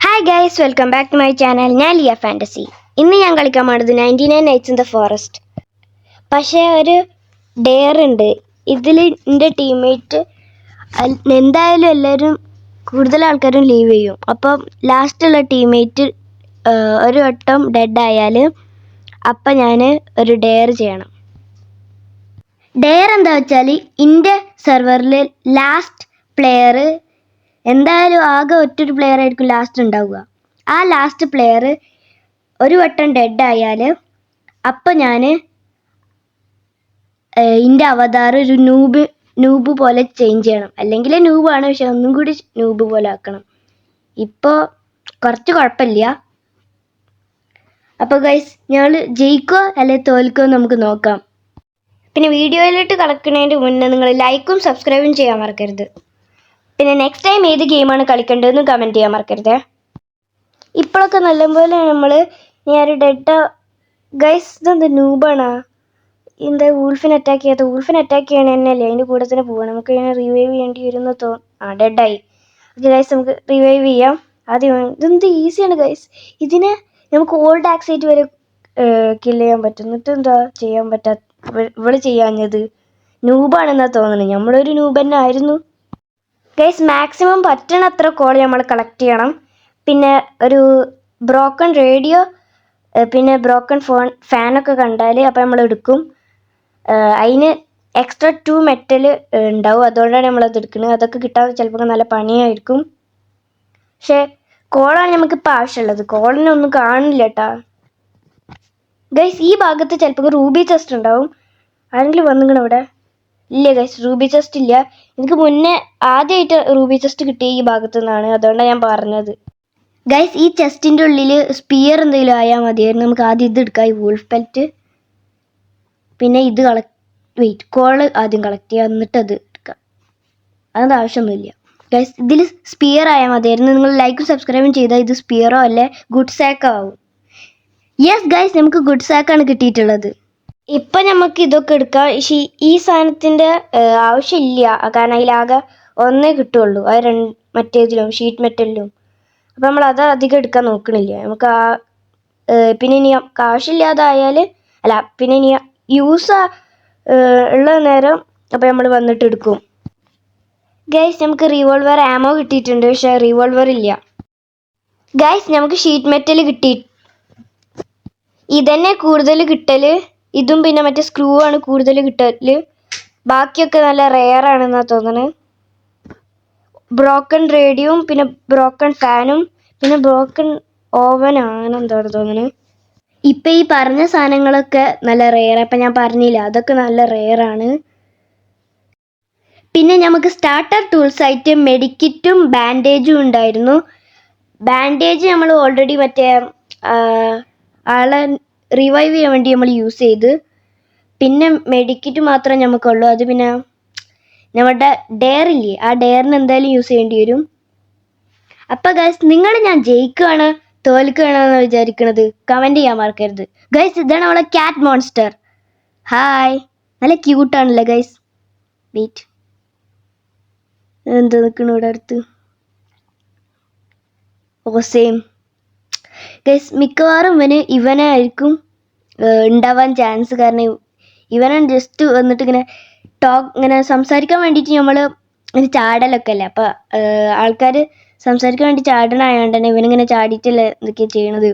Hi guys, welcome back to my channel. ഞാൻ Liya fantasy. ഇന്ന് ഞാൻ കളിക്കാൻ പോണത് 99 നൈറ്റ്സ് ഇൻ ദ ഫോറസ്റ്റ്. പക്ഷേ ഒരു ഡെയർ ഉണ്ട്. ഇതിൽ എൻ്റെ ടീംമേറ്റ് എന്തായാലും എല്ലാവരും കൂടുതൽ ആൾക്കാരും ലീവ് ചെയ്യും. അപ്പം ലാസ്റ്റുള്ള ടീംമേറ്റ് ഒരു വട്ടം ഡെഡ് ആയാൽ അപ്പം ഞാൻ ഒരു ഡെയർ ചെയ്യണം. ഡെയർ എന്താ വെച്ചാൽ എൻ്റെ സെർവറിൽ ലാസ്റ്റ് പ്ലെയർ എന്തായാലും ആകെ ഒറ്റൊരു പ്ലെയർ ആയിരിക്കും ലാസ്റ്റ് ഉണ്ടാവുക. ആ ലാസ്റ്റ് പ്ലെയർ ഒരു വട്ടം ഡെഡ് ആയാൽ അപ്പം ഞാൻ എൻ്റെ അവതാർ ഒരു നൂബ് പോലെ ചേഞ്ച് ചെയ്യണം. അല്ലെങ്കിൽ നൂബാണ്, പക്ഷെ ഒന്നും കൂടി നൂബ് പോലെ ആക്കണം. ഇപ്പോൾ കുറച്ച് കുഴപ്പമില്ല. അപ്പോൾ ഗൈസ്, ഞങ്ങൾ ജയിക്കോ അല്ലെങ്കിൽ തോൽക്കോ നമുക്ക് നോക്കാം. പിന്നെ വീഡിയോയിലോട്ട് കടക്കുന്നതിൻ്റെ മുന്നേ നിങ്ങൾ ലൈക്കും സബ്സ്ക്രൈബും ചെയ്യാൻ മറക്കരുത്. പിന്നെ നെക്സ്റ്റ് ടൈം ഏത് ഗെയിമാണ് കളിക്കേണ്ടതെന്ന് കമൻറ്റ് ചെയ്യാൻ മറക്കരുത്. ഇപ്പോഴൊക്കെ നല്ലപോലെ നമ്മൾ ഞാനൊരു ഡെഡ് ഗൈസ്, ഇതെന്താ നൂബാണോ? എന്താ വൂൾഫിനെ അറ്റാക്ക് ചെയ്യാത്ത? വൂൾഫിനെ അറ്റാക്ക് ചെയ്യണ തന്നെയല്ലേ, അതിൻ്റെ കൂടെ തന്നെ പോകണം. നമുക്ക് ഇതിനെ റിവൈവ് ചെയ്യേണ്ടി വരുന്ന ഡെഡായി. ഓക്കെ ഗൈസ്, നമുക്ക് റിവൈവ് ചെയ്യാം. ആദ്യം ഇതെന്ത് ഈസിയാണ് ഗൈസ്. ഇതിനെ നമുക്ക് ഓൾഡ് ആക്സൈറ്റ് വരെ കില്ല് ചെയ്യാൻ പറ്റും. എന്നിട്ട് എന്താ ചെയ്യാൻ പറ്റാത്ത ഇവള് ചെയ്യാഞ്ഞത്? നൂബാണെന്നാണ് തോന്നുന്നത്. നമ്മളൊരു നൂബ് തന്നെ ആയിരുന്നു ഗൈസ്. മാക്സിമം പറ്റണത്ര കോൾ നമ്മൾ കളക്ട് ചെയ്യണം. പിന്നെ ഒരു ബ്രോക്കൺ റേഡിയോ പിന്നെ ബ്രോക്കൺ ഫാനൊക്കെ കണ്ടാൽ അപ്പോൾ നമ്മൾ എടുക്കും. അതിന് എക്സ്ട്രാ 2 മെറ്റൽ ഉണ്ടാവും, അതുകൊണ്ടാണ് നമ്മളത് എടുക്കുന്നത്. അതൊക്കെ കിട്ടാൻ ചിലപ്പോൾ നല്ല പണിയായിരിക്കും. പക്ഷേ കോളാണ് നമുക്കിപ്പോൾ ആവശ്യമുള്ളത്. കോളിനൊന്നും കാണില്ല കേട്ടാ ഗൈസ്. ഈ ഭാഗത്ത് ചിലപ്പോൾ റൂബി ചെസ്റ്റ് ഉണ്ടാവും. ആരെങ്കിലും വന്നിങ്ങനെ ഇവിടെ? ഇല്ല ഗൈസ്, റൂബി ചെസ്റ്റ് ഇല്ല. എനിക്ക് മുന്നേ ആദ്യമായിട്ട് റൂബി ചെസ്റ്റ് കിട്ടിയ ഈ ഭാഗത്തു നിന്നാണ്, അതുകൊണ്ടാണ് ഞാൻ പറഞ്ഞത് ഗൈസ്. ഈ ചെസ്റ്റിൻ്റെ ഉള്ളിൽ സ്പിയർ എന്തെങ്കിലും ആയാൽ മതിയായിരുന്നു. നമുക്ക് ആദ്യം ഇത് എടുക്കാം, ഈ വൂൾഫ് പെൽറ്റ്. പിന്നെ ഇത് കോള് ആദ്യം കളക്ട് ചെയ്യുക, എന്നിട്ട് അത് എടുക്കാം. അതിൻ്റെ ആവശ്യമൊന്നുമില്ല ഗൈസ്. ഇതിൽ സ്പിയർ ആയാൽ മതിയായിരുന്നു. നിങ്ങൾ ലൈക്കും സബ്സ്ക്രൈബും ചെയ്താൽ ഇത് സ്പിയറോ അല്ലെ ഗുഡ് സാക്ക് ആവും. യെസ് ഗൈസ്, നമുക്ക് ഗുഡ് സാക്കാണ് കിട്ടിയിട്ടുള്ളത്. ഇപ്പം നമുക്ക് ഇതൊക്കെ എടുക്കാം. ഈ സാധനത്തിൻ്റെ ആവശ്യമില്ല, കാരണം അതിലാകെ ഒന്നേ കിട്ടുള്ളൂ. അത് മറ്റേതിലും ഷീറ്റ് മെറ്റലിലും. അപ്പം നമ്മൾ അത് അധികം എടുക്കാൻ നോക്കണില്ല. നമുക്ക് പിന്നെ ഇനി ആവശ്യമില്ലാതായാൽ പിന്നെ ഇനി യൂസ് ഉള്ള നേരം അപ്പം നമ്മൾ വന്നിട്ട് എടുക്കും ഗൈസ്. നമുക്ക് റിവോൾവർ ആമോ കിട്ടിയിട്ടുണ്ട്, പക്ഷേ റിവോൾവർ ഇല്ല ഗൈസ്. നമുക്ക് ഷീറ്റ് മെറ്റൽ കിട്ടി. ഇതന്നെ കൂടുതൽ കിട്ടൽ. ഇതും പിന്നെ മറ്റേ സ്ക്രൂ ആണ് കൂടുതൽ കിട്ടൽ. ബാക്കിയൊക്കെ നല്ല റെയർ ആണെന്നാണ് തോന്നുന്നത്. ബ്രോക്കൺ റേഡിയോയും പിന്നെ ബ്രോക്കൺ ഫാനും പിന്നെ ബ്രോക്കൺ ഓവനാണ് എന്താണ് തോന്നുന്നത്. ഇപ്പം ഈ പറഞ്ഞ സാധനങ്ങളൊക്കെ നല്ല റെയർ. അപ്പം ഞാൻ പറഞ്ഞില്ല, അതൊക്കെ നല്ല റെയർ ആണ്. പിന്നെ നമുക്ക് സ്റ്റാർട്ടർ ടൂൾസ് ആയിട്ട് മെഡിക്കിറ്റും ബാൻഡേജും ഉണ്ടായിരുന്നു. ബാൻഡേജ് നമ്മൾ ഓൾറെഡി മറ്റേ ആളെ റിവൈവ് ചെയ്യാൻ വേണ്ടി നമ്മൾ യൂസ് ചെയ്ത്. പിന്നെ മെഡിക്കിറ്റ് മാത്രമേ നമുക്കുള്ളൂ. അത് പിന്നെ നമ്മുടെ ഡെയറില്ലേ, ആ ഡെയറിന് എന്തായാലും യൂസ് ചെയ്യേണ്ടി വരും. അപ്പം ഗൈസ്, നിങ്ങൾ ഞാൻ ജയിക്കുകയാണ് തോൽക്കുകയാണെന്ന് വിചാരിക്കണത് കമൻറ്റ് ചെയ്യാൻ മറക്കരുത് ഗൈസ്. ഇതാണ് അവളെ ക്യാറ്റ് മോൺസ്റ്റർ. ഹായ്, നല്ല ക്യൂട്ടാണല്ലേ ഗൈസ്. വെയിറ്റ്, എന്താ നിൽക്കണു ഇവിടെ അടുത്ത്? ഓ സെയിം ഗൈസ്. മിക്കവാറും ഇവനായിരിക്കും ഉണ്ടാവാൻ ചാൻസ്. കാരണം ഇവനെ ജസ്റ്റ് വന്നിട്ട് ഇങ്ങനെ സംസാരിക്കാൻ വേണ്ടിയിട്ട് നമ്മൾ ചാടലൊക്കെ അല്ലേ. അപ്പം ആൾക്കാർ സംസാരിക്കാൻ വേണ്ടി ചാടണമായതുകൊണ്ട് തന്നെ ഇവനിങ്ങനെ ചാടിയിട്ടല്ലേ എന്തൊക്കെയാണ് ചെയ്യണത്.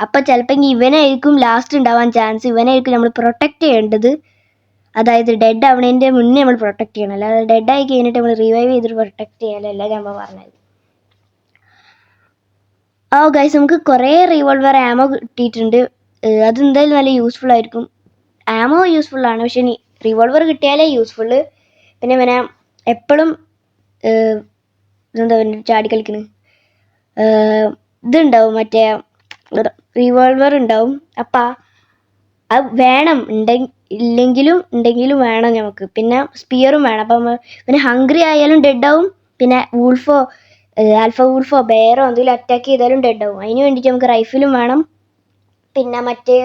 അപ്പം ചിലപ്പോൾ ഇവനായിരിക്കും ലാസ്റ്റ് ഉണ്ടാവാൻ ചാൻസ്. ഇവനായിരിക്കും നമ്മൾ പ്രൊട്ടക്റ്റ് ചെയ്യേണ്ടത്. അതായത് ഡെഡ് ആവണതിൻ്റെ മുന്നേ നമ്മൾ പ്രൊട്ടക്റ്റ് ചെയ്യണം, അല്ലാതെ ഡെഡായി കഴിഞ്ഞിട്ട് നമ്മൾ റിവൈവ് ചെയ്തിട്ട് പ്രൊട്ടക്റ്റ് ചെയ്യാനല്ല നമ്മൾ പറഞ്ഞത്. ഓ ഗൈസ്, നമുക്ക് കുറേ റിവോൾവർ ആമോ കിട്ടിയിട്ടുണ്ട്. അതെന്തായാലും നല്ല യൂസ്ഫുൾ ആയിരിക്കും. ആമോ യൂസ്ഫുള്ളാണ്, പക്ഷെ ഇനി റിവോൾവർ കിട്ടിയാലേ യൂസ്ഫുള്ള്. പിന്നെ പിന്നെ എപ്പോഴും ഇതെന്താ ചാടി കളിക്കുന്നത് ഇതുണ്ടാവും, മറ്റേ റിവോൾവർ ഉണ്ടാവും. അപ്പം അത് വേണം, ഉണ്ടെങ്കിലും വേണം നമുക്ക്. പിന്നെ സ്പിയറും വേണം. അപ്പം പിന്നെ ഹംഗ്രി ആയാലും ഡെഡാവും. പിന്നെ വൂൾഫോ ആൽഫ വൂൾഫോ ബെയറോ എന്തെങ്കിലും അറ്റാക്ക് ചെയ്താലും ഡെഡാവും. അതിന് വേണ്ടിയിട്ട് നമുക്ക് റൈഫിലും വേണം, പിന്നെ മറ്റേ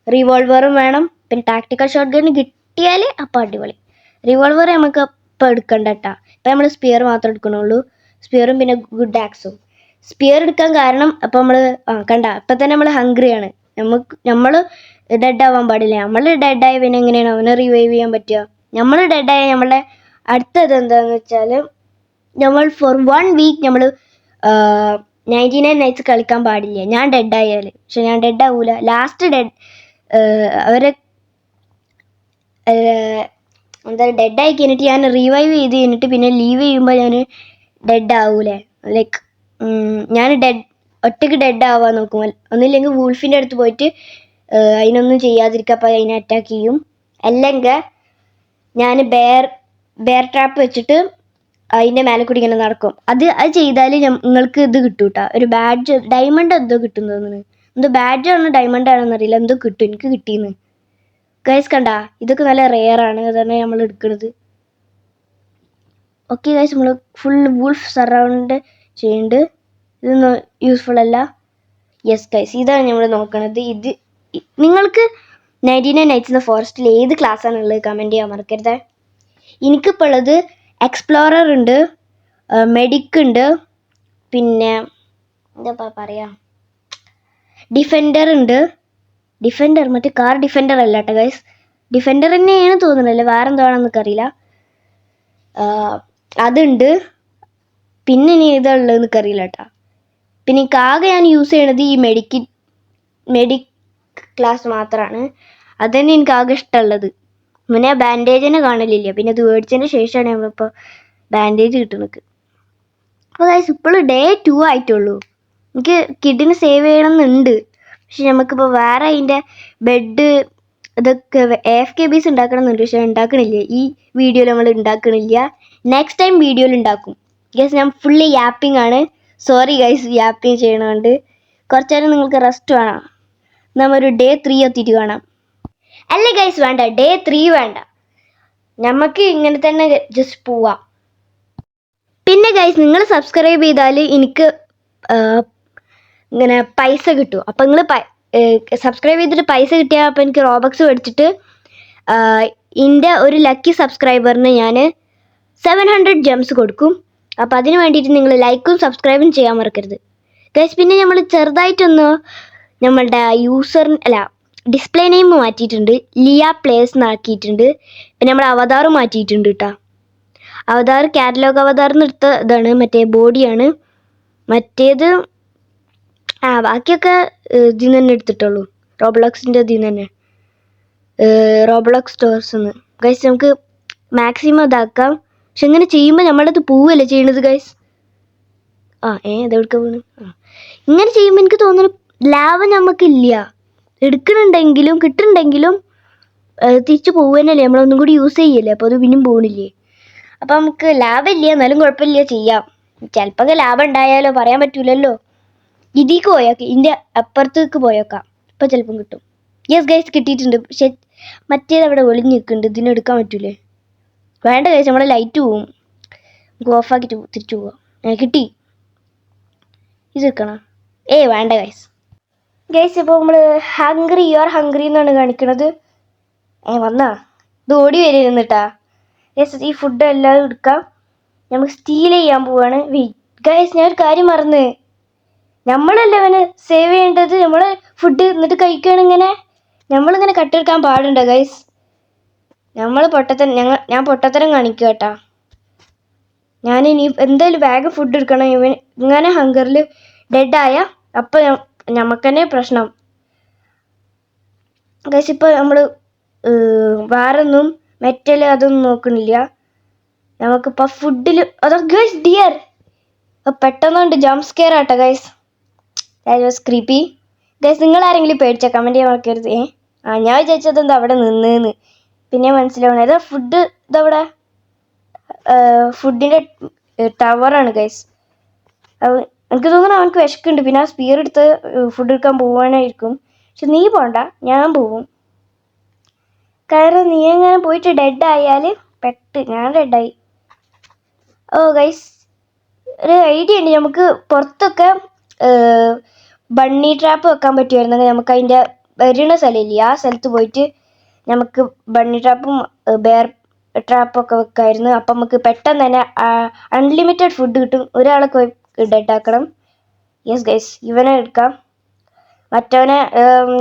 റിവോൾവറും വേണം. പിന്നെ ടാക്ടിക്കൽ ഷോട്ട് ഗൺ കിട്ടിയാൽ അപ്പം അടിപൊളി. റിവോൾവർ നമുക്ക് ഇപ്പം എടുക്കണ്ട കേട്ടോ. ഇപ്പം നമ്മൾ സ്പിയർ മാത്രം എടുക്കണുള്ളൂ. സ്പിയറും പിന്നെ ഗുഡ് ആക്സും. സ്പിയർ എടുക്കാൻ കാരണം അപ്പം നമ്മൾ കണ്ട അപ്പം തന്നെ നമ്മൾ ഹംഗ്രിയാണ്. നമ്മൾ ഡെഡ് ആവാൻ പാടില്ല. നമ്മൾ ഡെഡായ പിന്നെ എങ്ങനെയാണ് അവനെ റിവൈവ് ചെയ്യാൻ പറ്റുക? നമ്മൾ ഡെഡായ നമ്മളെ അടുത്തത് എന്താണെന്ന് വെച്ചാൽ നമ്മൾ ഫോർ 1 വീക്ക് നമ്മൾ 99 നൈറ്റ്സ് കളിക്കാൻ പാടില്ല. ഞാൻ ഡെഡായാൽ. പക്ഷെ ഞാൻ ഡെഡ് ആവൂല. ലാസ്റ്റ് അവരെ എന്താ ഡെഡായി കഴിഞ്ഞിട്ട് ഞാൻ റിവൈവ് ചെയ്ത് കഴിഞ്ഞിട്ട് പിന്നെ ലീവ് ചെയ്യുമ്പോൾ ഞാൻ ഡെഡ് ആവൂലേ? ലൈക്ക് ഞാൻ ഒറ്റയ്ക്ക് ഡെഡ് ആവാൻ നോക്കും. ഒന്നില്ലെങ്കിൽ വൂൾഫിൻ്റെ അടുത്ത് പോയിട്ട് അതിനൊന്നും ചെയ്യാതിരിക്കുക, അപ്പോൾ അതിനെ അറ്റാക്ക് ചെയ്യും. അല്ലെങ്കിൽ ഞാൻ ബെയർ ട്രാപ്പ് വെച്ചിട്ട് അതിൻ്റെ മേലെ കൂടി ഇങ്ങനെ നടക്കും. അത് ചെയ്താൽ നിങ്ങൾക്ക് ഇത് കിട്ടും കേട്ടോ, ഒരു ബാഡ്ജ്, ഡയമണ്ട് എന്തോ കിട്ടും തോന്നുന്നു. എന്തോ ബാഡ്ജാണോ ഡയമണ്ട് ആണോന്ന് അറിയില്ല, എന്തോ കിട്ടും. എനിക്ക് കിട്ടിയെന്ന് ഗൈസ്. കണ്ട, ഇതൊക്കെ നല്ല റെയറാണ്, അതാണ് നമ്മൾ എടുക്കുന്നത്. ഓക്കെ ഗൈസ്, നമ്മൾ ഫുൾ വൂൾഫ് സറൗണ്ട് ചെയ്യുന്നുണ്ട്. ഇതൊന്നും യൂസ്ഫുൾ അല്ല. യെസ് ഗൈസ്, ഇതാണ് നമ്മൾ നോക്കണത്. ഇത് നിങ്ങൾക്ക് 99 നൈറ്റ്സ് ഇൻ ദ ഫോറസ്റ്റിൽ ഏത് ക്ലാസ്സാണുള്ളത് കമൻറ്റ് ചെയ്യാൻ മറക്കരുത്. എനിക്കിപ്പോൾ ഉള്ളത് എക്സ്പ്ലോറർ ഉണ്ട്, മെഡിക് ഉണ്ട്, പിന്നെ എന്താ പറയാ, ഡിഫൻഡർ ഉണ്ട്. ഡിഫൻഡർ മറ്റേ കാർ ഡിഫൻഡർ അല്ല കേട്ടോ ഗൈസ്, ഡിഫൻഡർ തന്നെയാണ് തോന്നുന്നില്ല, വേറെ എന്താണെന്നൊക്കെ അറിയില്ല. അതുണ്ട്. പിന്നെ ഇനി ഏതാ ഉള്ളതെന്നൊക്കെ അറിയില്ല കേട്ടോ. പിന്നെ ആകെ ഞാൻ യൂസ് ചെയ്യണത് ഈ മെഡിക് ക്ലാസ് മാത്രമാണ്. അതുതന്നെ എനിക്ക് ആകെ ഇഷ്ടമുള്ളത്. പിന്നെ ബാൻഡേജ് തന്നെ കാണലില്ല. പിന്നെ അത് മേടിച്ചതിന് ശേഷമാണ് നമ്മളിപ്പോൾ ബാൻഡേജ് കിട്ടുന്നത്. അപ്പോൾ ഗൈസ്, ഇപ്പോൾ ഡേ 2 ആയിട്ടുള്ളൂ. എനിക്ക് കിഡിനെ സേവ് ചെയ്യണമെന്നുണ്ട്. പക്ഷെ നമുക്കിപ്പോൾ വേറെ അതിൻ്റെ ബെഡ് ഇതൊക്കെ AFK ഉണ്ടാക്കണമെന്നുണ്ട്. പക്ഷെ ഉണ്ടാക്കണില്ല. ഈ വീഡിയോയിൽ നമ്മൾ ഉണ്ടാക്കണില്ല. നെക്സ്റ്റ് ടൈം വീഡിയോയിൽ ഉണ്ടാക്കും. ഗൈസ്, ഞാൻ ഫുള്ളി യാപ്പിംഗ് ആണ്. സോറി ഗൈസ്, യാപ്പിംഗ് ചെയ്യണതുകൊണ്ട്. കുറച്ച് നേരം നിങ്ങൾക്ക് റെസ്റ്റ് വേണം. നമ്മൊരു ഡേ 3 എത്തിയിട്ട് കാണാം. അല്ലേ ഗൈസ്, വേണ്ട, ഡേ 3 വേണ്ട, നമുക്ക് ഇങ്ങനെ തന്നെ ജസ്റ്റ് പോവാം. പിന്നെ ഗൈസ്, നിങ്ങൾ സബ്സ്ക്രൈബ് ചെയ്താൽ എനിക്ക് ഇങ്ങനെ പൈസ കിട്ടും. അപ്പം നിങ്ങൾ സബ്സ്ക്രൈബ് ചെയ്തിട്ട് പൈസ കിട്ടിയാൽ അപ്പം എനിക്ക് റോബക്സ് മേടിച്ചിട്ട് എൻ്റെ ഒരു ലക്കി സബ്സ്ക്രൈബറിന് ഞാൻ 700 ജെംസ് കൊടുക്കും. അപ്പം അതിന് വേണ്ടിയിട്ട് നിങ്ങൾ ലൈക്കും സബ്സ്ക്രൈബും ചെയ്യാൻ മറക്കരുത് ഗൈസ്. പിന്നെ നമ്മൾ ചെറുതായിട്ടൊന്ന് നമ്മളുടെ ഡിസ്പ്ലേ നെയിം മാറ്റിയിട്ടുണ്ട്, ലിയ പ്ലേസ് എന്നാക്കിയിട്ടുണ്ട്. പിന്നെ നമ്മൾ അവതാർ മാറ്റിയിട്ടുണ്ട് കേട്ടോ. അവതാർ കാറ്റലോഗ് അവതാറിന്ന് എടുത്ത ഇതാണ്, മറ്റേ ബോഡിയാണ്. മറ്റേത് ബാക്കിയൊക്കെ ഇതിൽ നിന്ന് തന്നെ എടുത്തിട്ടുള്ളൂ, റോബ്ലോക്സിൻ്റെ ഇതിൽ നിന്ന് തന്നെ, റോബ്ലോക്സ് സ്റ്റോഴ്സ് നിന്ന്. ഗൈസ്, നമുക്ക് മാക്സിമം ഇതാക്കാം. പക്ഷെ ഇങ്ങനെ ചെയ്യുമ്പോൾ നമ്മളത് പോവല്ലേ ചെയ്യണത് ഗൈസ്. ഇതെടുക്കാൻ വീണ്. ഇങ്ങനെ ചെയ്യുമ്പോൾ എനിക്ക് തോന്നുന്നു ലാഭം നമുക്കില്ല. എടുക്കുന്നുണ്ടെങ്കിലും കിട്ടുന്നുണ്ടെങ്കിലും തിരിച്ചു പോകുന്നല്ലേ, നമ്മളൊന്നും കൂടി യൂസ് ചെയ്യല്ലേ, അപ്പോൾ അത് പിന്നും പോകണില്ലേ. അപ്പം നമുക്ക് ലാഭമില്ല, എന്നാലും കുഴപ്പമില്ല, ചെയ്യാം. ചിലപ്പോൾ ലാഭം ഉണ്ടായാലോ പറയാൻ പറ്റൂലല്ലോ. ഇതിക്ക് പോയേക്കാം, ഇതിൻ്റെ അപ്പുറത്തേക്ക് പോയേക്കാം, ഇപ്പം ചിലപ്പം കിട്ടും. യെസ് ഗൈസ്, കിട്ടിയിട്ടുണ്ട്. പക്ഷെ മറ്റേതവിടെ ഒളിഞ്ഞ് നിൽക്കുന്നുണ്ട്, ഇതിനെടുക്കാൻ പറ്റൂലേ? വേണ്ട ഗൈസ്, നമ്മളെ ലൈറ്റ് പോവും. നമുക്ക് ഓഫാക്കിയിട്ട് തിരിച്ചു പോവാം. കിട്ടി. ഇത് വെക്കണം. വേണ്ട ഗൈസ്. ഇപ്പോൾ നമ്മൾ ഹംഗ്രി എന്നാണ് കാണിക്കണത്. വന്നാ ഇത് ഓടി വരുന്നിട്ടാ ഗൈസ്. ഈ ഫുഡ് എല്ലാം എടുക്കാം, നമുക്ക് സ്റ്റീൽ ചെയ്യാൻ പോവാണ്. ഗൈസ്, ഞാനൊരു കാര്യം മറന്ന്, നമ്മളല്ലേ അവന് സേവ് ചെയ്യേണ്ടത്. നമ്മൾ ഫുഡ് എന്നിട്ട് കഴിക്കുകയാണ് ഇങ്ങനെ. നമ്മളിങ്ങനെ കട്ടെടുക്കാൻ പാടുണ്ടോ ഗൈസ്? ഞാൻ പൊട്ടത്തരം കാണിക്കുക കേട്ടാ. ഞാനിനി എന്തായാലും വേഗം ഫുഡ് എടുക്കണം. ഇങ്ങനെ ഹങ്കറിൽ ഡെഡായ അപ്പം നമുക്ക് തന്നെ പ്രശ്നം ഗൈസ്. ഇപ്പോൾ നമ്മൾ വേറൊന്നും മെറ്റൽ അതൊന്നും നോക്കണില്ല. നമുക്കിപ്പോൾ ഫുഡിൽ ഗൈസ് ഡിയർ പെട്ടെന്നുണ്ട് ജംപ് സ്കെയർ ആട്ടോ guys. That was creepy guys. നിങ്ങൾ ആരെങ്കിലും പേടിച്ച കമൻറ്റ് ചെയ്യാൻ മറക്കരുത്. ഞാൻ വിചാരിച്ചത് എന്താ അവിടെ നിന്നേന്ന്, പിന്നെ മനസ്സിലാവണം. ഏതാ ഫുഡ്, ഇതവിടെ ഫുഡിൻ്റെ ടവറാണ് ഗൈസ്. എനിക്ക് തോന്നുന്നു അവനക്ക് വിശക്കുണ്ട്. പിന്നെ ആ സ്പീർ എടുത്ത് ഫുഡ് എടുക്കാൻ പോവാനായിരിക്കും. പക്ഷെ നീ പോണ്ട, ഞാൻ പോവും. കാരണം നീ എങ്ങനെ പോയിട്ട് ഡെഡ് ആയാൽ ഞാൻ ഡെഡായി. ഗൈസ്, ഒരു ഐഡിയ ഉണ്ട്. നമുക്ക് പുറത്തൊക്കെ ബണ്ണി ട്രാപ്പ് വെക്കാൻ പറ്റുമായിരുന്നെങ്കിൽ നമുക്ക് അതിൻ്റെ വരുന്ന സ്ഥലമില്ലേ, ആ സ്ഥലത്ത് പോയിട്ട് നമുക്ക് ബണ്ണി ട്രാപ്പും ബെയർ ട്രാപ്പൊക്കെ വെക്കാമായിരുന്നു. അപ്പം നമുക്ക് പെട്ടെന്ന് തന്നെ അൺലിമിറ്റഡ് ഫുഡ് കിട്ടും. ഒരാളെ പോയി ഡെഡാക്കണം. യെസ് ഗൈസ്, ഇവനെ എടുക്കാം. മറ്റവനെ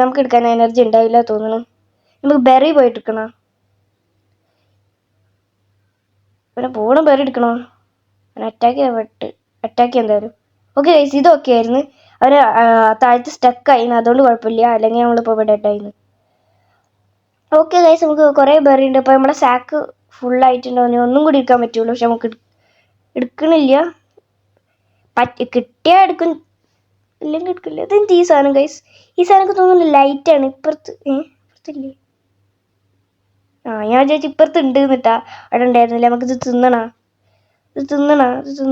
നമുക്ക് എടുക്കാൻ എനർജി ഉണ്ടാവില്ല തോന്നുന്നു. നമുക്ക് ബെറി പോയിട്ട് എടുക്കണോ? ഇവനെ പോണം ബെറി എടുക്കണോ? അവനെ അറ്റാക്ക് എന്തായാലും. ഓക്കെ ഗൈസ്, ഇത് ഓക്കെ ആയിരുന്നു. അവന് താഴത്ത് സ്റ്റക്കായിരുന്നു, അതുകൊണ്ട് കുഴപ്പമില്ല. അല്ലെങ്കിൽ നമ്മളിപ്പോൾ ഡെഡായിരുന്നു. ഓക്കെ ഗൈസ്, നമുക്ക് കുറേ ബെറി ഉണ്ട്. അപ്പോൾ നമ്മുടെ സാക്ക് ഫുള്ളായിട്ടുണ്ടോ? ഒന്നും കൂടി എടുക്കാൻ പറ്റുള്ളൂ. പക്ഷെ നമുക്ക് എടുക്കണില്ല. കിട്ടിയാൽ എടുക്കും, ഇല്ലെങ്കിൽ എടുക്കില്ല. ഇതെന്ത് ഈ സാധനം ഗൈസ്? ഈ സാധനമൊക്കെ തോന്നുന്നു ലൈറ്റാണ്. ഇപ്പുറത്തില്ലേ? ഞാൻ വിചാരിച്ചു ഇപ്പുറത്ത് ഉണ്ട് എന്നിട്ടാ. അവിടെ ഉണ്ടായിരുന്നില്ല. നമുക്കിത് തിന്നണ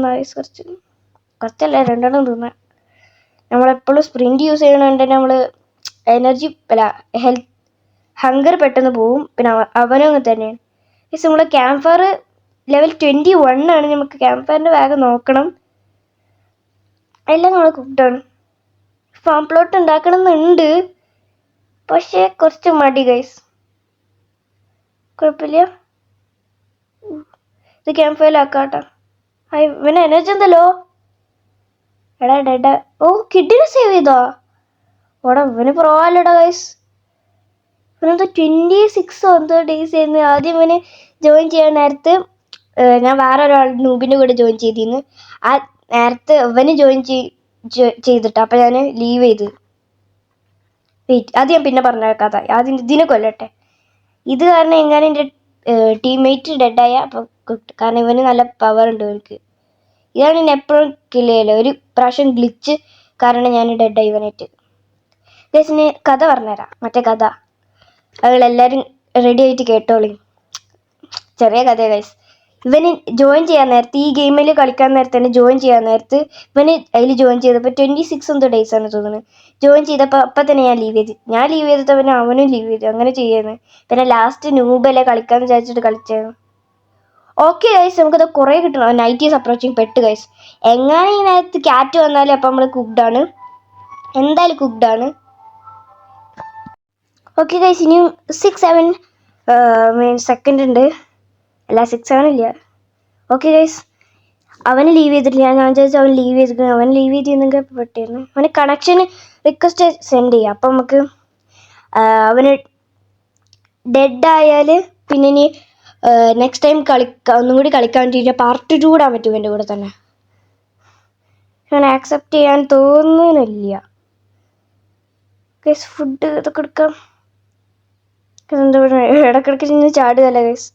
ഗൈസ്. കുറച്ചല്ല, 2 തിന്നാം. നമ്മളെപ്പോഴും സ്പ്രിൻറ്റ് യൂസ് ചെയ്യണോണ്ട് തന്നെ നമ്മൾ എനർജി ഹെൽത്ത് ഹങ്കർ പെട്ടെന്ന് പോവും. പിന്നെ അവനും അങ്ങനെ തന്നെയാണ്. ഗൈസ്, നമ്മളെ ക്യാമ്പ് ഫയർ ലെവൽ 21 ആണ്. നമുക്ക് ക്യാമ്പ് ഫയറിൻ്റെ വേഗം നോക്കണം. എല്ലാം നമ്മൾ കുക്ക്ഡാണ്. ഫാം പ്ലോട്ട് ഉണ്ടാക്കണം എന്നുണ്ട്, പക്ഷേ കുറച്ച് മടി ഗൈസ്. കുഴപ്പമില്ല, ഇത് ക്യാമ്പ് ഫയറിലാക്കാട്ടോ. ഇവന് എനർജി എന്തല്ലോ. എടാ ഓ, കിഡിനെ സേവ് ചെയ്തോ? ഓടാ, ഇവന് പ്രൊവല്ലടാ ഗൈസ്. ഇവനെന്തോ 26 എന്തോ ഡേയ്സ് ആയിരുന്നു. ആദ്യം ഇവന് ജോയിൻ ചെയ്യാൻ നേരത്ത് ഞാൻ വേറെ ഒരാൾ നൂബിൻ്റെ കൂടെ ജോയിൻ ചെയ്തിരുന്നു. ആ നേരത്തെ ഇവന് ജോയിൻ ചെയ്തിട്ട് അപ്പം ഞാൻ ലീവ് ചെയ്ത്. വെയിറ്റ്, അത് ഞാൻ പിന്നെ പറഞ്ഞേക്കാത്ത. ആദ്യം ഇതിനെ കൊല്ലട്ടെ. ഇത് കാരണം എങ്ങനെ എൻ്റെ ടീംമേറ്റ് ഡെഡായ അപ്പം കിട്ടും. കാരണം ഇവന് നല്ല പവർ ഉണ്ട് ഇവർക്ക്. ഇതാണ് ഞാൻ എപ്പോഴും കില്ല് ചെയ്യല്. ഒരു പ്രാവശ്യം ഗ്ലിച്ച് കാരണം ഞാൻ ഡെഡായി ഇവനായിട്ട്. ഗൈസിന് കഥ പറഞ്ഞുതരാം. മറ്റേ കഥ അവളെല്ലാവരും റെഡി ആയിട്ട് കേട്ടോളി. ചെറിയ കഥ ഗൈസ്. ഇവന് ജോയിൻ ചെയ്യാൻ നേരത്ത്, ഈ ഗെയിമിൽ കളിക്കാൻ നേരത്ത് തന്നെ ജോയിൻ ചെയ്യാൻ നേരത്ത് ഇവന് അതിൽ ജോയിൻ ചെയ്തപ്പോൾ 26 എന്തോ ഡേയ്സ് ആണ് തോന്നുന്നത്. ജോയിൻ ചെയ്തപ്പോൾ അപ്പം തന്നെ ഞാൻ ലീവ് ചെയ്തിട്ട് അവനും ലീവ് ചെയ്തു. അങ്ങനെ ചെയ്യുന്നത്. പിന്നെ ലാസ്റ്റ് നൂബല്ലേ കളിക്കാമെന്ന് വിചാരിച്ചിട്ട് കളിച്ചായിരുന്നു. ഓക്കെ ഗൈസ്, നമുക്കത് കുറേ കിട്ടണം. 90s അപ്രോച്ചിങ് പെട്ട് ഗൈസ്. എങ്ങനെ ഈ നേരത്ത് ക്യാറ്റ് വന്നാലും അപ്പം നമ്മൾ കുക്ക്ഡാണ്, എന്തായാലും കുക്ക്ഡാണ്. ഓക്കെ ഗൈസ്, ഇനിയും 6-7 സെക്കൻഡ് ഉണ്ട്. അല്ല 6-7 ഇല്ല. ഓക്കെ ഗൈസ്, അവന് ലീവ് ചെയ്തിട്ടില്ല. ഞാൻ വിചാരിച്ചു അവൻ ലീവ് ചെയ്തിരിക്കുന്നു. അവൻ ലീവ് ചെയ്തിരുന്നെങ്കിൽ പെട്ടായിരുന്നു. അവന് കണക്ഷന് റിക്വസ്റ്റ് സെൻഡ് ചെയ്യാം. അപ്പം നമുക്ക് അവന് ഡെഡായാൽ പിന്നെ ഇനി നെക്സ്റ്റ് ടൈം ഒന്നും കൂടി കളിക്കാൻ വേണ്ടിയിട്ട് പാർട്ട് 2 ഇടാൻ പറ്റും എൻ്റെ കൂടെ തന്നെ. ഞാൻ ആക്സെപ്റ്റ് ചെയ്യാൻ തോന്നുന്നില്ല ഗൈസ്. ഫുഡ് ഇതൊക്കെ എടുക്കാം. എന്താ പറയുക, ഇടയ്ക്കിടയ്ക്ക് ഇനി ചാടുകയല്ല ഗൈസ്.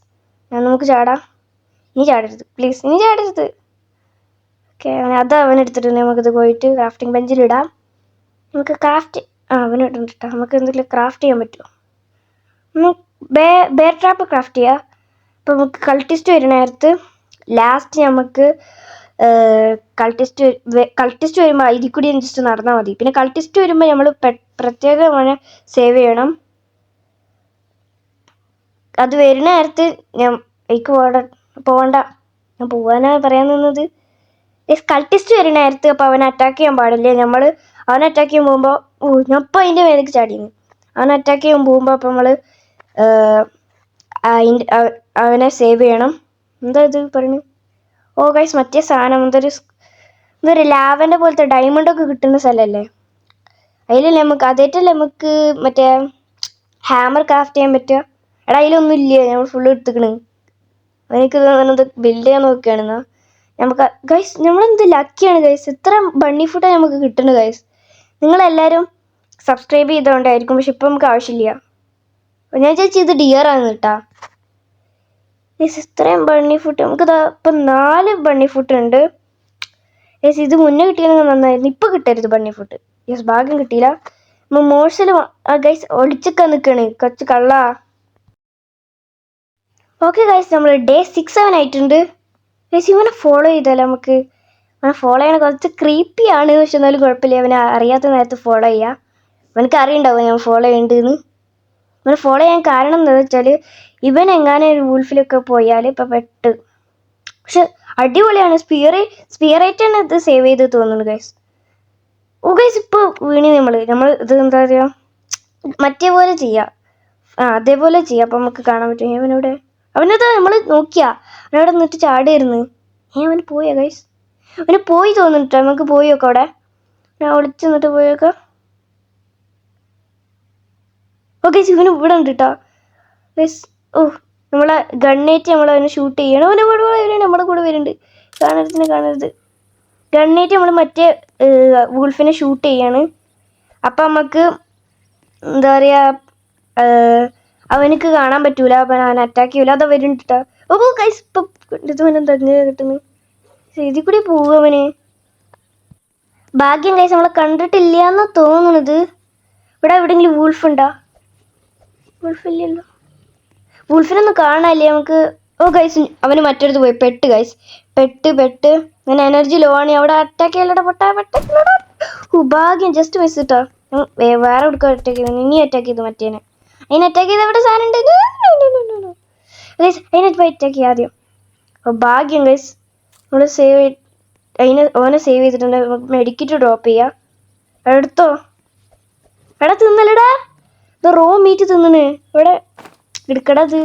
നമുക്ക് ചാടാം. ഇനി ചാടരുത് പ്ലീസ്, ഇനി ചാടരുത്. ഓക്കെ, അത് അവനെടുത്തിട്ടുണ്ട്. നമുക്കിത് പോയിട്ട് ക്രാഫ്റ്റിംഗ് ബെഞ്ചിലിടാം. നമുക്ക് അവനിട്ടുണ്ട് കേട്ടോ. നമുക്ക് എന്തെങ്കിലും ക്രാഫ്റ്റ് ചെയ്യാൻ പറ്റുമോ? ബെയർ ട്രാപ്പ് ക്രാഫ്റ്റ് ചെയ്യാം. അപ്പോൾ നമുക്ക് കൾട്ടിസ്റ്റ് വരുന്ന നേരത്ത് ലാസ്റ്റ് നമുക്ക് കൾട്ടിസ്റ്റ് വരുമ്പോൾ ഇതിൽ കൂടി ജസ്റ്റ് നടന്നാൽ മതി. പിന്നെ കൾട്ടിസ്റ്റ് വരുമ്പോൾ നമ്മൾ പ്രത്യേകമാണ് സേവ് ചെയ്യണം. അത് വരുന്ന നേരത്ത് എനിക്ക് പോകണ്ട, ഞാൻ പോകാനാണ് പറയാൻ നിന്നത്. കൾട്ടിസ്റ്റ് വരുന്ന നേരത്ത് അപ്പോൾ അവനെ അറ്റാക്ക് ചെയ്യാൻ പാടില്ല. അവനെ അറ്റാക്ക് ചെയ്യാൻ പോകുമ്പോൾ ഞാൻ ഇപ്പോൾ അതിൻ്റെ മേലേക്ക് ചാടിയിരുന്നു. അവനെ അറ്റാക്ക് ചെയ്യാൻ പോകുമ്പോൾ അപ്പോൾ നമ്മൾ അവനെ സേവ് ചെയ്യണം. എന്താ ഇത് പറയുന്നത്? ഓ ഗൈസ്, മറ്റേ സാധനം എന്തൊരു ലാവൻ്റെ പോലത്തെ ഡയമണ്ടൊക്കെ കിട്ടുന്ന സ്ഥലമല്ലേ, അതിലല്ലേ നമുക്ക് മറ്റേ ഹാമർ ക്രാഫ്റ്റ് ചെയ്യാൻ പറ്റുക. എടാ, അതിലൊന്നും ഇല്ല. നമ്മൾ ഫുള്ള് എടുത്തിക്കണ്. എനിക്ക് തോന്നുന്നത് ബിൽഡ് ചെയ്യാൻ നോക്കുകയാണെന്നാ. നമുക്ക് ഗൈസ്, നമ്മളെന്ത് ലക്കിയാണ് ഗൈസ്. ഇത്ര ബണ്ണി ഫുഡാണ് നമുക്ക് കിട്ടുന്നത് ഗൈസ്. നിങ്ങളെല്ലാവരും സബ്സ്ക്രൈബ് ചെയ്തുകൊണ്ടായിരിക്കും. പക്ഷെ ഇപ്പം നമുക്ക് ആവശ്യമില്ല. ഞാൻ ചോദിച്ചു ഇത് ഡിയറാണ് കേട്ടാ ഗൈസ്. ഇത്രയും ബണ്ണി ഫുഡ് നമുക്കിതാ ഇപ്പം 4 ബണ്ണി ഫുഡ് ഉണ്ട് ഗൈസ്. ഇത് മുന്നേ കിട്ടിയാണെങ്കിൽ നന്നായിരുന്നു. ഇപ്പം കിട്ടരുത് ബണ്ണി ഫുഡ്. യെസ്, ഭാഗ്യം കിട്ടിയില്ല. മോഴ്സിൽ ഗൈസ് ഒളിച്ചൊക്കെ നിൽക്കണ് കുറച്ച് കള്ള. ഓക്കെ ഗൈസ്, നമ്മൾ ഡേ 6-7 ആയിട്ടുണ്ട് ഗൈസ്. ഇവനെ ഫോളോ ചെയ്താലോ നമുക്ക്? അവനെ ഫോളോ ചെയ്യണ കുറച്ച് ക്രീപ്പിയാണ്, പക്ഷെ എന്നാലും കുഴപ്പമില്ല. അവനെ അറിയാത്ത നേരത്ത് ഫോളോ ചെയ്യാം. അവനക്ക് അറിയണ്ടാവും ഞാൻ ഫോളോ ചെയ്യേണ്ടതെന്ന്. ഇവനെ ഫോളോ ചെയ്യാൻ കാരണം എന്താണെന്ന് വെച്ചാൽ ഇവൻ എങ്ങനെ ഒരു വൂൾഫിലൊക്കെ പോയാൽ ഇപ്പം പെട്ട്. പക്ഷെ അടിപൊളിയാണ്. സ്പിയറേറ്റാണ് ഇത് സേവ് ചെയ്ത് തോന്നുന്നു ഗൈസ്. ഓ ഗൈസ്, ഇപ്പോൾ വീണി നമ്മൾ ഇത് എന്താ പറയുക, മറ്റേ പോലെ ചെയ്യാം. അതേപോലെ ചെയ്യാം. അപ്പം നമുക്ക് കാണാൻ പറ്റും. അവനത് നമ്മൾ നോക്കിയാ അവനവിടെ നിന്നിട്ട് ചാടിയായിരുന്നു. അവന് പോയാ ഗൈസ്? അവന് പോയി തോന്നുന്നുട്ടോ. നമുക്ക് പോയി നോക്കാം അവിടെ. ഞാൻ ഒളിച്ച് നിന്നിട്ട് പോയേക്കാം. ഓക്കെ ഇവന് ഇവിടെ ഉണ്ട് കേട്ടോ. ഓ നമ്മളെ ഗണ്ണേറ്റ് നമ്മളവനെ ഷൂട്ട് ചെയ്യണം. അവനെ നമ്മുടെ കൂടെ വരുന്നുണ്ട്. കാണരുത്. ഗണ്ണേറ്റ് നമ്മൾ മറ്റേ വൂൾഫിനെ ഷൂട്ട് ചെയ്യാണ്. അപ്പം നമുക്ക് എന്താ പറയുക, അവനക്ക് കാണാൻ പറ്റൂല. അപ്പം അവൻ അറ്റാക്ക് ചെയ്യൂല. അത് വരുന്നുണ്ട് കേട്ടോ. ഓ ഗൈസ് ഇപ്പം ഇതുവനെ തന്നെ കിട്ടുന്നു. ഇതിൽ കൂടി പോവുക അവന്. ഭാഗ്യം ഗൈസ് നമ്മളെ കണ്ടിട്ടില്ല എന്നാ തോന്നുന്നത്. ഇവിടെ എവിടെയെങ്കിലും വൂൾഫ് ഉണ്ടോ? വൂൾഫില്ലല്ലോ. വൂൾഫിനൊന്നും കാണാനില്ലേ നമുക്ക്. ഓ ഗൈസ് അവന് മറ്റൊരിടത്ത് പോയി പെട്ട് ഗൈസ്. പെട്ട് അങ്ങനെ എനർജി ലോ ആണ്. അവിടെ അറ്റാക്ക് ചെയ്യലടാ പൊട്ടാ. ഭാഗ്യം ജസ്റ്റ് മിസ് കിട്ടോ. വേറെ എടുക്കാൻ അറ്റാക്ക് ചെയ്തു. ഇനി അറ്റാക്ക് ചെയ്തു മറ്റേനെ. അതിനെ അറ്റാക്ക് ചെയ്ത് അവിടെ സാധനം ഉണ്ട് ഗൈസ്. അതിനെ പോയി അറ്റാക്ക് ചെയ്യാം ആദ്യം. ഭാഗ്യം ഗൈസ് നമ്മൾ ഓനെ സേവ് ചെയ്തിട്ടുണ്ട്. മെഡിക്കറ്റ് ഡ്രോപ്പ് ചെയ്യാം. എടുത്തോ. എടാ തിന്നലടാ. ഇത് റോ മീറ്റ് തിന്നണ്. ഇവിടെ എടുക്കടാ. അത്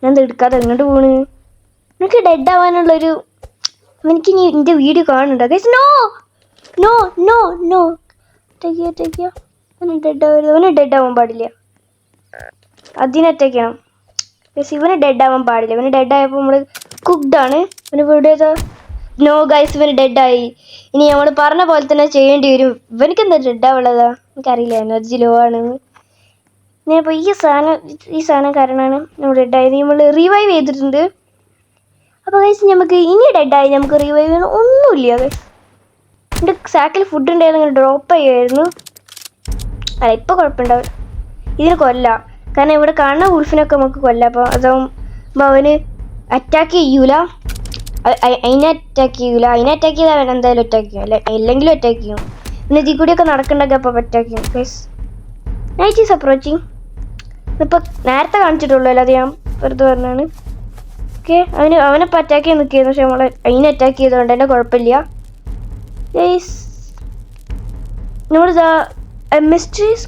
ഞാൻ എടുക്കാതെ എങ്ങോട്ട് പോണ്. എനിക്ക് ഡെഡ് ആവാനുള്ളൊരു എനിക്ക് ഇനി എൻ്റെ വീഡിയോ കാണുന്നുണ്ടോ ഗൈസ്? നോ അവന് ഡെഡ് ആവാൻ പാടില്ല. അതിനെ അറ്റാക്ക് ചെയ്യണം ഗൈസ്. ഇവന് ഡെഡ് ആവാൻ പാടില്ല. ഇവന് ഡെഡ് ആയപ്പോൾ നമ്മൾ കുക്ക്ഡാണ്. ഇവന് വീഡിയോ നോ ഗൈസ് ഇവന് ഡെഡായി. ഇനി നമ്മൾ പറഞ്ഞ പോലെ തന്നെ ചെയ്യേണ്ടി വരും. ഇവനക്ക് എന്താ ഡെഡ് ആവുള്ളതാ എനിക്കറിയില്ല. എനർജി ലോ ആണ്. ഇപ്പോൾ ഈ സാധനം കാരണമാണ് നമ്മൾ ഡെഡായത്. നമ്മൾ റിവൈവ് ചെയ്തിട്ടുണ്ട്. അപ്പോൾ ഗൈസ് നമുക്ക് ഇനി ഡെഡായി നമുക്ക് റിവൈവ് ചെയ്യാൻ ഒന്നുമില്ല ഗൈസ്. എൻ്റെ സാക്കിൽ ഫുഡ് ഉണ്ടായിരുന്നു. ഇങ്ങനെ ഡ്രോപ്പ് ചെയ്യുമായിരുന്നു. അല്ല ഇപ്പോൾ കുഴപ്പമുണ്ടാവില്ല. ഇതിന് കൊല്ലാം. കാരണം ഇവിടെ കാണുന്ന വൂൾഫിനൊക്കെ നമുക്ക് കൊല്ലാം. അപ്പോൾ അതാവുമ്പോൾ അവന് അറ്റാക്ക് ചെയ്യൂല. അതിനെ അറ്റാക്ക് ചെയ്താൽ അവൻ എന്തായാലും അറ്റാക്ക് ചെയ്യും. അല്ലെങ്കിലും അറ്റാക്ക് ചെയ്യും. പിന്നെ ഇതിൽ കൂടിയൊക്കെ നടക്കണ്ടൊക്കെ അപ്പോൾ അറ്റാക്ക് ചെയ്യും ഗൈസ്. Night is approaching. ഇപ്പോൾ നേരത്തെ കാണിച്ചിട്ടുള്ളൂ. അത് ഞാൻ വെറുതെ പറഞ്ഞാണ്. ഓക്കെ അവനെപ്പോൾ അറ്റാക്ക് ചെയ്യാൻ നിൽക്കുകയായിരുന്നു. പക്ഷെ നമ്മൾ അതിനെ അറ്റാക്ക് ചെയ്തുകൊണ്ട് തന്നെ കുഴപ്പമില്ല ഗൈസ്. നമ്മൾ mysteries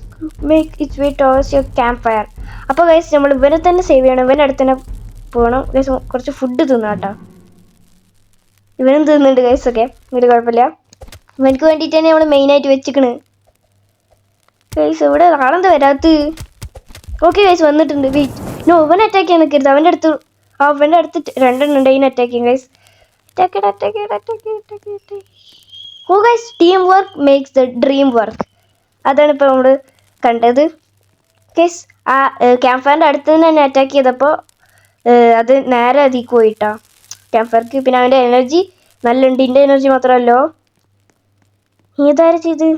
make its way towards your camp fire. അപ്പോൾ ഗൈസ് നമ്മൾ ഇവനെ തന്നെ സേവ് ചെയ്യണം. ഇവൻ്റെ അടുത്ത് തന്നെ പോകണം ഗൈസ്. കുറച്ച് ഫുഡ് തിന്നാം കേട്ടോ. ഇവനും തിന്നുന്നുണ്ട് ഗൈസ്. ഒക്കെ ഒരു കുഴപ്പമില്ല. ഇവനക്ക് വേണ്ടിയിട്ട് തന്നെ നമ്മൾ മെയിനായിട്ട് വെച്ചിക്കണ് ഗൈസ്. ഇവിടെ ആളെന്താ വരാത്ത? ഓക്കെ ഗൈസ് വന്നിട്ടുണ്ട്. വെയിറ്റ് നോ ഇവനെ അറ്റാക്ക് ചെയ്യാൻ നിൽക്കരുത്. അവൻ്റെ അടുത്ത് രണ്ടെണ്ണം ഉണ്ട്. അതിനെ അറ്റാക്ക് ചെയ്യും guys. Attack. Oh guys teamwork makes the dream work. അതാണ് ഇപ്പോൾ നമ്മൾ കണ്ടത് ഗൈസ്. ആ ക്യാമ്പ് ഫയറിൻ്റെ അടുത്ത് നിന്ന് തന്നെ അറ്റാക്ക് ചെയ്തപ്പോൾ അത് നേരെ അതിലേക്ക് പോയിട്ടാ ക്യാമ്പ് ഫയർക്ക്. പിന്നെ അവൻ്റെ എനർജി നല്ലുണ്ട്. എൻ്റെ എനർജി മാത്രമല്ലോ. ഏതാരും ചെയ്ത്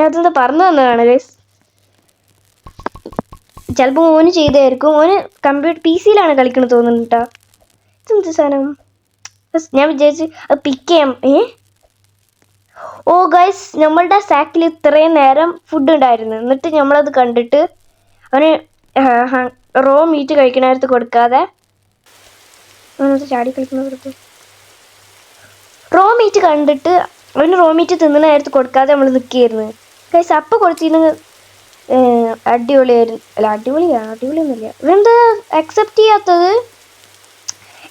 അതെന്താ പറഞ്ഞു തന്നതാണ് ഗൈസ്. ചിലപ്പോൾ ഓന് ചെയ്തായിരിക്കും. ഓന് കമ്പ്യൂട്ടർ PC-യിലാണ് കളിക്കണമെന്ന് തോന്നുന്നു കേട്ടോ. ഇതെന്ത് സാധനം? ഞാൻ വിചാരിച്ച് അത് പിക്ക് ചെയ്യാം. ഓ ഗൈസ് നമ്മളുടെ സാക്കിൽ ഇത്രയും നേരം ഫുഡ് ഉണ്ടായിരുന്നു. എന്നിട്ട് നമ്മളത് കണ്ടിട്ട് അവന് റോ മീറ്റ് കഴിക്കണ നേരത്ത് കൊടുക്കാതെ ചാടി കളിക്കുന്ന റോ മീറ്റ് കണ്ടിട്ട് അവന് റോ മീറ്റ് തിന്നുന്ന നേരത്ത് കൊടുക്കാതെ നമ്മൾ നിൽക്കുകയായിരുന്നു ഗൈസ്. അപ്പം കൊടുത്തിരുന്നെങ്കിൽ അടിപൊളിയായിരുന്നു. അല്ല അടിപൊളിയൊന്നുമില്ല. ഇവരെന്താ അക്സെപ്റ്റ് ചെയ്യാത്തത്?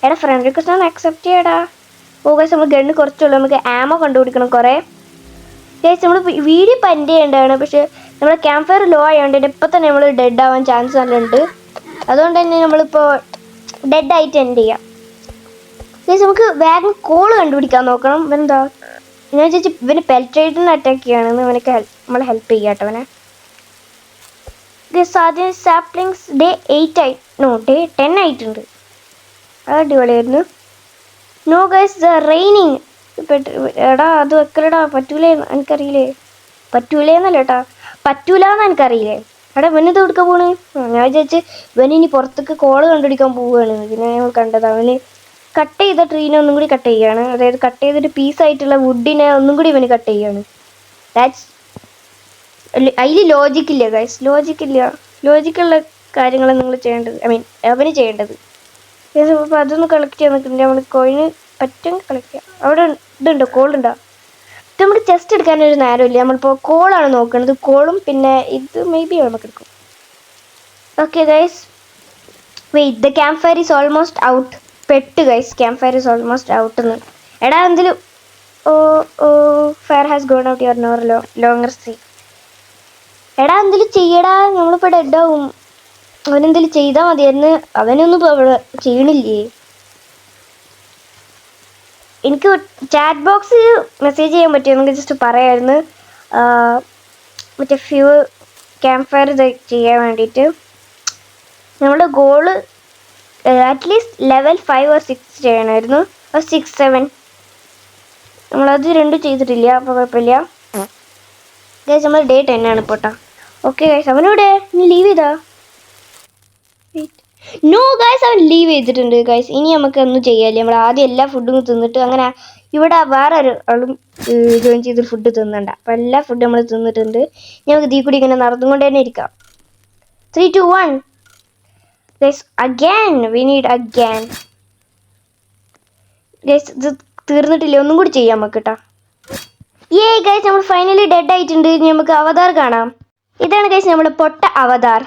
എടാ ഫ്രണ്ട് റിക്വസ്റ്റ് ആണ് അക്സെപ്റ്റ് ചെയ്യടാ. ഓ ഗൈസ് നമ്മൾ ഗണ്ണ് കുറച്ചുള്ളൂ. നമുക്ക് ആമോ കണ്ടുപിടിക്കണം കുറേ ഗൈസ്. നമ്മൾ വീഡിയോ പൻഡ് ചെയ്യേണ്ടതാണ്. പക്ഷേ നമ്മുടെ ക്യാമ്പ് ഫയർ ലോ ആയതുകൊണ്ട് തന്നെ ഇപ്പം തന്നെ നമ്മൾ ഡെഡ് ആവാൻ ചാൻസ് നല്ലുണ്ട്. അതുകൊണ്ട് തന്നെ നമ്മളിപ്പോൾ ഡെഡായിട്ട് എൻഡ് ചെയ്യാം ഗൈസ്. നമുക്ക് വേഗം കോള് കണ്ടുപിടിക്കാൻ നോക്കണം. ഇവനെന്താ ഞാൻ ചോദിച്ചു ഇവന് പെൽട്രേറ്റിന് അറ്റാക്ക് ചെയ്യുകയാണെന്ന്. ഇവനൊക്കെ നമ്മളെ ഹെൽപ്പ് ചെയ്യാം കേട്ടോ അവനെ ഗൈസ്. ആദ്യം സാപ്ലിങ്സ് ഡേ 8 ഡേ 10 ആയിട്ടുണ്ട്. അത് അടിപൊളിയായിരുന്നു. No guys the raining. എടാ അത് വെക്കലടാ. പറ്റൂലേ എനിക്കറിയില്ലേ. പറ്റൂലെന്നല്ല കേട്ടാ. പറ്റൂലെന്ന് എനിക്കറിയില്ലേ. എടാ ഇവനിത് എടുക്കാൻ പോണ്. ഞാൻ വിചാരിച്ച് ഇവനിനി പുറത്തേക്ക് കോള് കണ്ടുപിടിക്കാൻ പോവുകയാണ്. ഇതിനെ ഞങ്ങൾ കണ്ടത്. അവന് കട്ട് ചെയ്ത ട്രീനെ ഒന്നും കൂടി കട്ട് ചെയ്യുകയാണ്. അതായത് കട്ട് ചെയ്തൊരു പീസായിട്ടുള്ള വുഡിനെ ഒന്നും കൂടി ഇവന് കട്ട് ചെയ്യുകയാണ്. ദാറ്റ്സ് അതിൽ ലോജിക്കില്ല ഗൈസ്. ലോജിക്കുള്ള കാര്യങ്ങൾ നിങ്ങൾ ചെയ്യേണ്ടത്. അവന് ചെയ്യേണ്ടത്. അപ്പോൾ അതൊന്ന് കളക്ട് ചെയ്യാൻ നിൽക്കുന്നുണ്ട്. നമ്മൾ കോയിന് പറ്റുമെങ്കിൽ കളക്ട് ചെയ്യാം. അവിടെ ഇതുണ്ടോ? കോളുണ്ടോ? ഇത് നമുക്ക് ചെസ്റ്റ് എടുക്കാനൊരു നേരമില്ല. നമ്മളിപ്പോൾ കോളാണ് നോക്കുന്നത്. കോളും പിന്നെ ഇത് മേബി നമുക്ക് എടുക്കും. Okay guys wait the camp fire is almost out. പെട്ട് guys. Camp fire is almost out എന്ന്. എടാ എന്തെങ്കിലും oh oh fire has gone out your no longer see. എടാ എന്തെങ്കിലും ചെയ്യടാ, നമ്മളിപ്പോൾ ഡെഡാവും. അവനെന്തെങ്കിലും ചെയ്താൽ മതിയായിരുന്നു. അവനൊന്നും ഇപ്പോൾ അവിടെ ചെയ്യണില്ലേ. എനിക്ക് ചാറ്റ് ബോക്സ് മെസ്സേജ് ചെയ്യാൻ പറ്റുമോ നമുക്ക് ജസ്റ്റ് പറയാമായിരുന്നു. മറ്റേ ഫ്യൂ ക്യാമ്പ് ഫയർ ഇത് ചെയ്യാൻ വേണ്ടിയിട്ട്. നമ്മുടെ ഗോള് അറ്റ്ലീസ്റ്റ് ലെവൽ 5 or 6 ചെയ്യണമായിരുന്നു. 6, 7 നമ്മളത് രണ്ടും ചെയ്തിട്ടില്ല, അപ്പോൾ കുഴപ്പമില്ല. ഗൈസ് നമ്മൾ ഡേ 10 ആണ് പോട്ടാ. ഓക്കെ ഗൈസ്, അവനോടെ നീ ലീവ് ചെയ്താ? നോ ഗൈസ്, അവൻ ലീവ് ചെയ്തിട്ടുണ്ട് ഗൈസ്. ഇനി നമുക്ക് ഒന്നും ചെയ്യാല്ലേ. നമ്മൾ ആദ്യം എല്ലാ ഫുഡും തിന്നിട്ട് അങ്ങനെ ഇവിടെ വേറെ ഒരാളും ജോയിൻ ചെയ്ത് ഫുഡ് തിന്നണ്ട. അപ്പം എല്ലാ ഫുഡും നമ്മൾ തിന്നിട്ടുണ്ട്. നമുക്ക് ഇതിൽ കൂടി ഇങ്ങനെ നടന്നുകൊണ്ട് തന്നെ ഇരിക്കാം. 3, 2, 1 guys, again we need again. Guys ഇത് തീർന്നിട്ടില്ല, ഒന്നും കൂടി ചെയ്യാം നമുക്ക് കേട്ടോ. ഗൈസ് നമ്മൾ ഫൈനലി ഡെഡ് ആയിട്ടുണ്ട്. ഇനി നമുക്ക് അവതാർ കാണാം. ഇതാണ് ഗൈസ് നമ്മുടെ പൊട്ട അവതാർ.